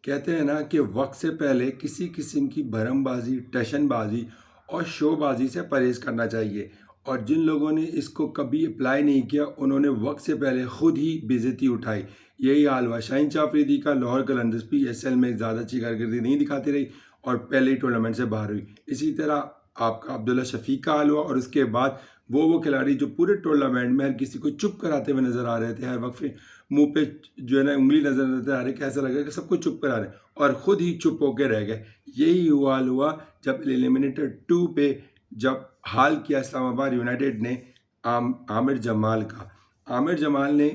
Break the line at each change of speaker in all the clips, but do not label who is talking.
कहते हैं ना कि वक्त से पहले किसी किस्म की भरमबाजी, टशनबाजी और शोबाजी से परहेज करना चाहिए। और जिन लोगों ने इसको कभी अप्लाई नहीं किया, उन्होंने वक्त से पहले खुद ही बेइज्जती उठाई। यही हाल हुआ शाहीन शाह अफरीदी का। लाहौर कलंदर्स PSL में ज़्यादा अच्छी कारकर्दगी नहीं दिखाती रही और पहले ही टूर्नामेंट से बाहर हुई। इसी तरह आपका अब्दुल्ला शफीक का हाल हुआ, और उसके बाद वो खिलाड़ी जो पूरे टूर्नामेंट में हर किसी को चुप कराते हुए नजर आ रहे थे, हर वक्त मुंह पे जो है ना उंगली नजर आ रही, कैसा लगा कि सबको चुप करा रहे और खुद ही चुप होकर रह गए। यही हाल हुआ जब एलिमिनेटर 2 पे जब हाल किया इस्लामाबाद यूनाइटेड ने आमिर जमाल का। आमिर जमाल ने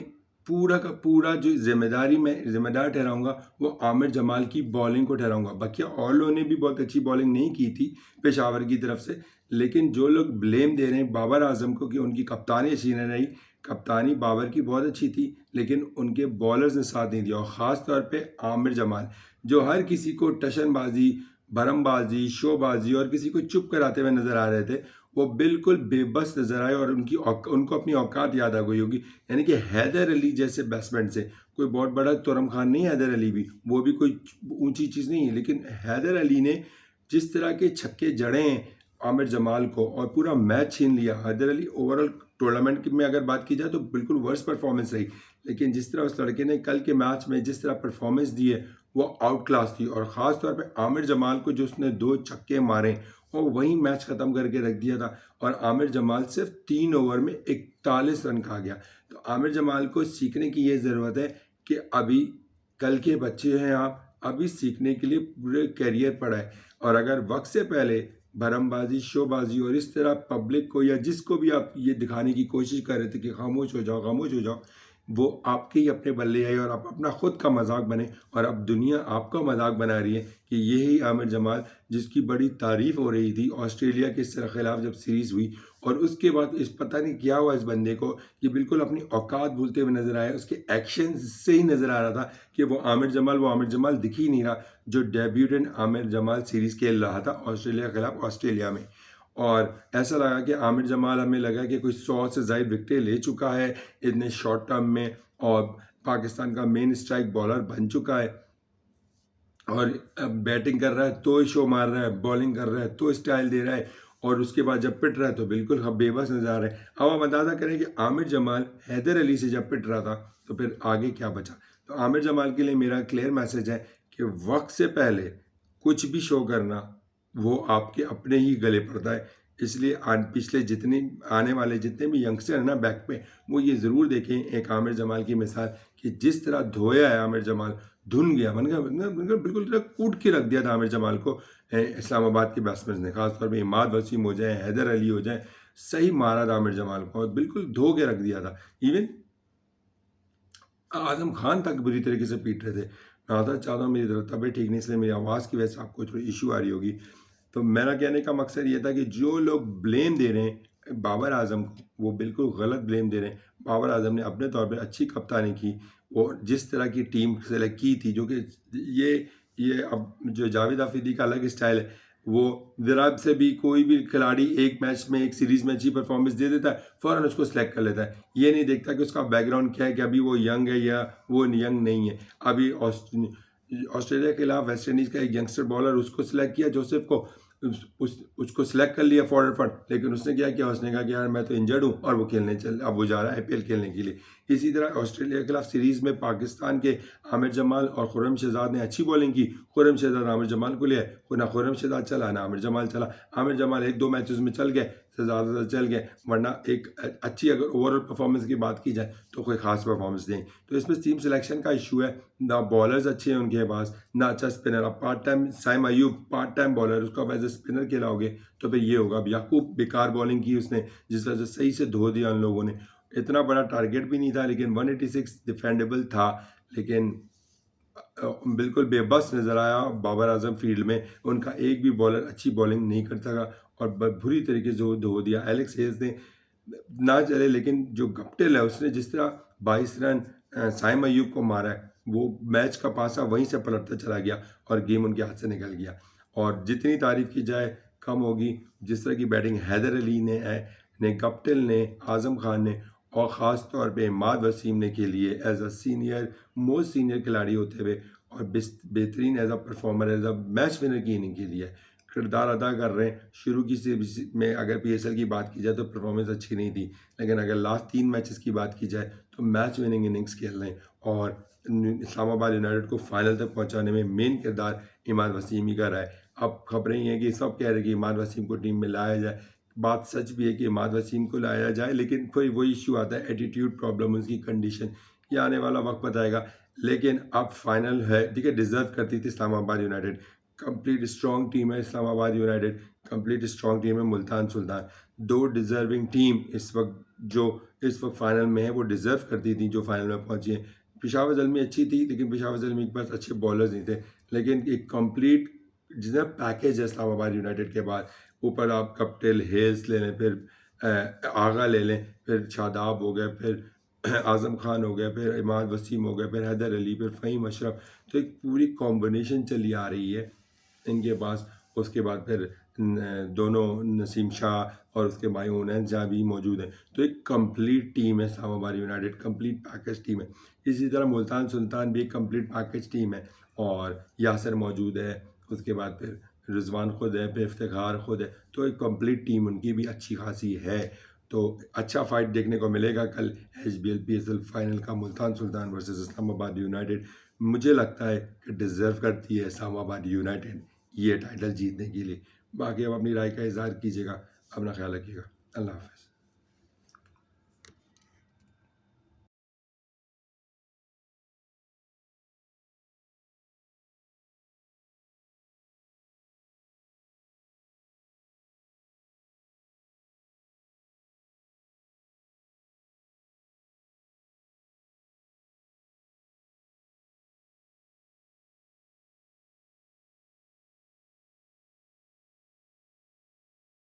पूरा का पूरा जो जिम्मेदारी मैं जिम्मेदार ठहराऊंगा वो आमिर जमाल की बॉलिंग को ठहराऊंगा। बाकी और लोगों ने भी बहुत अच्छी बॉलिंग नहीं की थी पेशावर की तरफ से, लेकिन जो लोग ब्लेम दे रहे हैं बाबर आजम को कि उनकी कप्तानी अच्छी नहीं रही, कप्तानी बाबर की बहुत अच्छी थी लेकिन उनके बॉलर्स ने साथ नहीं दिया। और ख़ास तौर पे आमिर जमाल जो हर किसी को टशनबाजी, भरमबाजी, शोबाजी और किसी को चुप कराते हुए नजर आ रहे थे, वो बिल्कुल बेबस नजर आए और उनको अपनी औकात याद आ गई होगी। यानी कि हैदर अली जैसे बैट्समैन से, कोई बहुत बड़ा तुरम खान नहीं, हैदर अली भी वो भी कोई ऊंची चीज़ नहीं है, लेकिन हैदर अली ने जिस तरह के छक्के जड़े हैं आमिर जमाल को और पूरा मैच छीन लिया। हैदर अली ओवरऑल टूर्नामेंट में अगर बात की जाए तो बिल्कुल वर्स्ट परफॉर्मेंस रही, लेकिन जिस तरह उस लड़के ने कल के मैच में जिस तरह परफॉर्मेंस दी है वो आउट क्लास थी। और ख़ास तौर पे आमिर जमाल को जो उसने 2 छक्के मारे और वहीं मैच ख़त्म करके रख दिया था। और आमिर जमाल सिर्फ 3 ओवर में 41 रन खा गया। तो आमिर जमाल को सीखने की ये ज़रूरत है कि अभी कल के बच्चे हैं आप, अभी सीखने के लिए पूरे करियर पड़ा है। और अगर वक्त से पहले भरमबाजी, शोबाजी और इस तरह पब्लिक को या जिसको भी आप ये दिखाने की कोशिश कर रहे थे कि खामोश हो जाओ, खामोश हो जाओ, वो आपके ही अपने बल्ले आई और आप अपना खुद का मजाक बने। और अब दुनिया आपका मजाक बना रही है कि यही आमिर जमाल जिसकी बड़ी तारीफ हो रही थी ऑस्ट्रेलिया के खिलाफ जब सीरीज़ हुई, और उसके बाद इस पता नहीं क्या हुआ इस बंदे को, ये बिल्कुल अपनी औकात भूलते हुए नजर आया। उसके एक्शन से ही नजर आ रहा था कि वो आमिर जमाल दिख ही नहीं रहा जो डेब्यूटेंट आमिर जमाल सीरीज़ खेल रहा था ऑस्ट्रेलिया के खिलाफ ऑस्ट्रेलिया में। और ऐसा लगा कि आमिर जमाल, हमें लगा कि कोई 100 से ज़ायद विकेटें ले चुका है इतने शॉर्ट टर्म में और पाकिस्तान का मेन स्ट्राइक बॉलर बन चुका है। और बैटिंग कर रहा है तो शो मार रहा है, बॉलिंग कर रहा है तो स्टाइल दे रहा है, और उसके बाद जब पिट रहा है तो बिल्कुल बेबस नजर आ रहा है। अब आप अंदाज़ा करें कि आमिर जमाल हैदर अली से जब पिट रहा था तो फिर आगे क्या बचा। तो आमिर जमाल के लिए मेरा क्लियर मैसेज है कि वक्त से पहले कुछ भी शो करना वो आपके अपने ही गले पड़ता है। इसलिए पिछले जितने आने वाले जितने भी यंगस्टर हैं ना बैक पे, वो ये ज़रूर देखें एक आमिर जमाल की मिसाल कि जिस तरह धोया है आमिर जमाल, धुन गया मन का बिल्कुल कूट के रख दिया था आमिर जमाल को इस्लामाबाद के बैट्समैन ने, खासतौर पर इमाद वसीम हो जाए, हैदर अली हो जाए, सही मारा था आमिर जमाल को और बिल्कुल धो के रख दिया था। इवन आजम खान तक बुरी तरीके से पीट रहे थे। मैं आता चाहता हूँ, मेरी तबीयत ठीक नहीं इसलिए मेरी आवाज़ की वजह से आपको थोड़ी इशू आ रही होगी। तो मेरा कहने का मकसद ये था कि जो लोग ब्लेम दे रहे हैं बाबर आजम को, वो बिल्कुल गलत ब्लेम दे रहे हैं। बाबर आजम ने अपने तौर पे अच्छी कप्तानी की और जिस तरह की टीम सेलेक्ट की थी, जो कि ये अब जो जावेद आफरीदी का अलग स्टाइल है, वो विराट से भी कोई भी खिलाड़ी एक मैच में एक सीरीज़ में अच्छी परफॉर्मेंस दे देता है, फ़ौरन उसको सेलेक्ट कर लेता है। ये नहीं देखता कि उसका बैकग्राउंड क्या है, कि अभी वो यंग है या वो यंग नहीं है। अभी ऑस्ट्रेलिया के खिलाफ वेस्ट इंडीज़ का एक यंगस्टर बॉलर, उसको सिलेक्ट किया जोसेफ को, उसको सिलेक्ट कर लिया फॉरवर्ड फंड, लेकिन उसने क्या किया, उसने कहा कि यार मैं तो इंजर्ड हूँ और वो खेलने चल, अब वो जा रहा है IPL खेलने के लिए। इसी तरह ऑस्ट्रेलिया के खिलाफ सीरीज़ में पाकिस्तान के आमिर जमाल और खुर्रम शहजाद ने अच्छी बॉलिंग की। खुर्रम शहजाद आमिर जमाल को लिया, ना खुर्रम शहजाद चला ना आमिर जमाल चला। आमिर जमाल 1-2 मैचेस में चल गए, ज़्यादा चल गए, वरना एक अच्छी अगर ओवरऑल परफॉर्मेंस की बात की जाए तो कोई ख़ास परफॉर्मेंस नहीं। तो इसमें टीम सिलेक्शन का इशू है, ना बॉलर्स अच्छे हैं उनके पास, ना अच्छा स्पिनर। अब part time Saim Ayub part time bowler, उसको अब एज ए स्पिनर खिलाओगे तो फिर ये होगा। अब याकूब बेकार बॉलिंग की उसने, जिस वजह से सही से धो दिया उन लोगों ने। इतना बड़ा टारगेट भी नहीं था, लेकिन 186 डिफेंडेबल था, लेकिन बिल्कुल बेबस नज़र आया बाबर आजम फील्ड में। उनका एक भी बॉलर अच्छी बॉलिंग नहीं करता था और बुरी तरीके से धो दिया। एलेक्स हेज ने ना चले, लेकिन जो गप्टिल है उसने जिस तरह 22 रन साइम अयूब को मारा है, वो मैच का पासा वहीं से पलटता चला गया और गेम उनके हाथ से निकल गया। और जितनी तारीफ की जाए कम होगी। जिस तरह की बैटिंग हैदर अली ने गप्टिल ने, आजम खान ने और ख़ास तौर पे इमाद वसीम ने के लिए as a senior most senior खिलाड़ी होते हुए, और बेहतरीन as a performer as a match winner की इनिंग खेली है, किरदार अदा कर रहे हैं। शुरू की से में अगर PSL की बात की जाए तो परफॉर्मेंस अच्छी नहीं थी, लेकिन अगर लास्ट 3 मैचेस की बात की जाए तो मैच विनिंग इनिंग्स खेल रहे हैं और इस्लामाबाद यूनाइटेड को फाइनल तक पहुंचाने में मेन किरदार इमाद वसीम ही का रहा है। अब खबरें ये हैं कि सब कह रहे हैं कि इमाद वसीम को टीम में लाया जाए। बात सच भी है कि इमाद वसीम को लाया जाए, लेकिन कोई वही इशू आता है, एटीट्यूड प्रॉब्लम, उसकी कंडीशन, ये आने वाला वक्त बताएगा। लेकिन अब फाइनल है, ठीक है, डिजर्व करती थी Islamabad United. Complete strong team है Islamabad United, complete strong team है मुल्तान सुल्तान। दो डिजर्विंग टीम इस वक्त जो इस वक्त फाइनल में है वो डिजर्व करती थी जो फाइनल में पहुंची है। पेशावर ज़ल्मी अच्छी थी, लेकिन पेशावर ज़ल्मी के पास अच्छे बॉलर्स नहीं थे। लेकिन एक कंप्लीट जितना पैकेज है इस्लामाबाद यूनाइटेड के बाद, ऊपर आप कप्टिल हेल्स ले लें, फिर आगा ले लें, फिर शादाब हो गया, फिर आज़म खान हो गया, फिर इमाद वसीम हो गया, फिर हैदर अली, फिर फ़हीम अशरफ। तो एक पूरी कॉम्बिनेशन चली आ रही है इनके पास। उसके बाद फिर दोनों नसीम शाह और उसके भाई उनैस जहाँ भी मौजूद हैं। तो एक कंप्लीट टीम है Islamabad United, complete package team है। इसी तरह मुल्तान सुल्तान भी एक कंप्लीट पैकेज टीम है, और यासर मौजूद है, उसके बाद फिर रिजवान खुद है, फिर इफ्तिखार खुद है। तो एक कंप्लीट टीम उनकी भी अच्छी खासी है। तो अच्छा फाइट देखने को मिलेगा कल HBL PSL फाइनल का, मुल्तान सुल्तान वर्सेस इस्लामाबाद यूनाइटेड। मुझे लगता है कि डिज़र्व करती है इस्लामाबाद यूनाइटेड ये टाइटल जीतने के लिए। बाकी आप अपनी राय का इज़हार कीजिएगा। अपना ख्याल रखिएगा। अल्लाह हाफ़िज़।